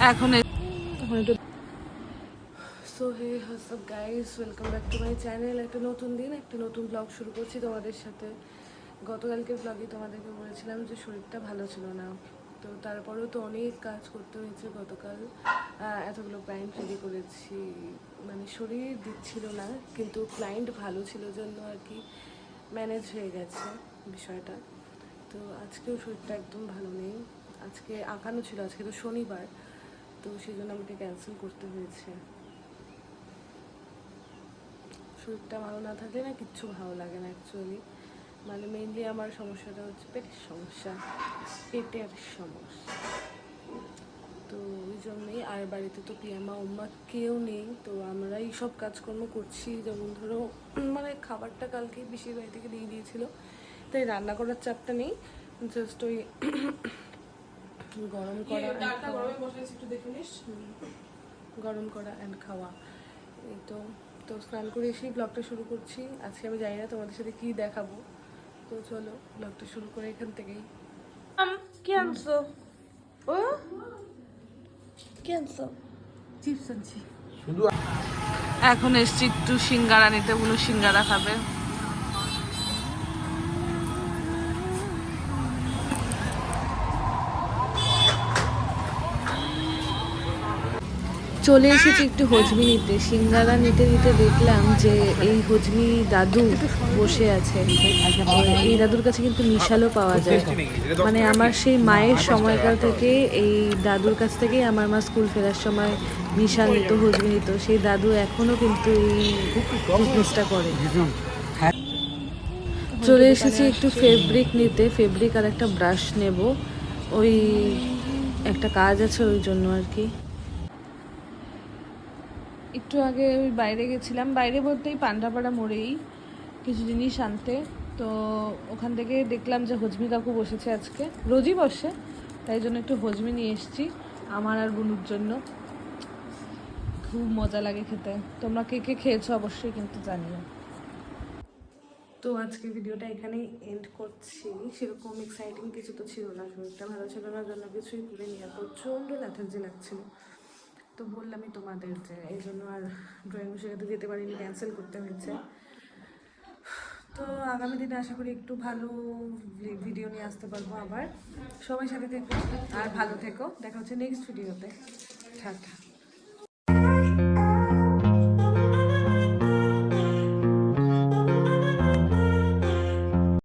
এখন so hey what's up guys, welcome back to my channel. একটা নতুন দিন, একটা নতুন ব্লগ শুরু করছি তোমাদের সাথে। গতকালকের ব্লগে তোমাদেরকে বলেছিলাম যে শরীরটা ভালো ছিল না, তো তারপরেও তো অনেক কাজ করতে হয়েছে গতকাল। এতগুলো ক্লায়েন্ট রেডি করেছি, মানে শরীর দিচ্ছিল না, কিন্তু ক্লায়েন্ট ভালো ছিল জন্য আর কি ম্যানেজ হয়ে গেছে বিষয়টা। তো আজকেও শরীরটা একদম ভালো নেই। আজকে আঁকানো ছিল, আজকে তো শনিবার, তো সেই জন্য আমাকে ক্যান্সেল করতে হয়েছে। শরীরটা ভালো না থাকলে না কিচ্ছু ভালো লাগে না অ্যাকচুয়ালি। মানে মেইনলি আমার সমস্যাটা হচ্ছে পেটের সমস্যা, পেটের সমস্যা। তো ওই জন্যেই, আর বাড়িতে তো পিয়ামা উম্মা কেউ নেই, তো আমরাই সব কাজকর্ম করছি। যেমন ধরো মানে খাবারটা কালকেই পিসির বাড়ি থেকে দিয়ে দিয়েছিল, তাই রান্না করার চাপটা নেই, জাস্ট ওই গরম করা গরম করা অ্যান্ড খাওয়া। এই তো তো স্নান করে এসেই ব্লগটা শুরু করছি। আজকে আমি জানি না তোমাদের সাথে কী দেখাবো, তো চলো ব্লগটা শুরু করে এখান থেকেই। কি আনছো? ও কি আনছো? চিপস আনছি। এখন এসছি একটু সিঙ্গারা নিতে, বলো সিঙ্গারা খাবে। চলে এসেছি একটু হজমি নিতে। সিঙ্গারা নিতে নিতে দেখলাম যে এই হজমি দাদু বসে আছে। এই দাদুর কাছে কিন্তু মিশালও পাওয়া যায়। মানে আমার সেই মায়ের সময়কাল থেকে এই দাদুর কাছ থেকেই আমার মা স্কুল ফেরার সময় মিশাল নিত, হজমি নিত। সেই দাদু এখনও কিন্তু এই বিজনেসটা করে। চলে এসেছি একটু ফেব্রিক নিতে, ফেব্রিক আর একটা ব্রাশ নেব। ওই একটা কাজ আছে ওই জন্য আর কি। একটু আগে ওই বাইরে গেছিলাম, বাইরে বলতেই পান্ডাপাড়া মোড়েই কিছু জিনিস আনতে। তো ওখান থেকে দেখলাম যে হজমি কাকু বসেছে আজকে, রোজই বসে, তাই জন্য একটু হজমি নিয়ে এসেছি আমার আর বুনুর জন্য। খুব মজা লাগে খেতে। তোমরা কে কে খেয়েছো অবশ্যই কিন্তু জানিও। তো আজকে ভিডিওটা এখানেই এন্ড করছি। সেরকম এক্সাইটিং কিছু তো ছিল না, শরীরটা ভালো ছিল না জন্য কিছুই করে নিয়ে প্রচণ্ড ল্যাথার্জি লাগছিল। তো বললামই তোমাদের যে এই জন্য আর ড্রয়িং শেখাতে যেতে পারিনি, ক্যান্সেল করতে হয়েছে। তো আগামী দিনে আশা করি একটু ভালো ভিডিও নিয়ে আসতে পারবো আবার। সবাই সাথে থেকো আর ভালো থেকো, দেখা হচ্ছে নেক্সট ভিডিওতে। টাটা।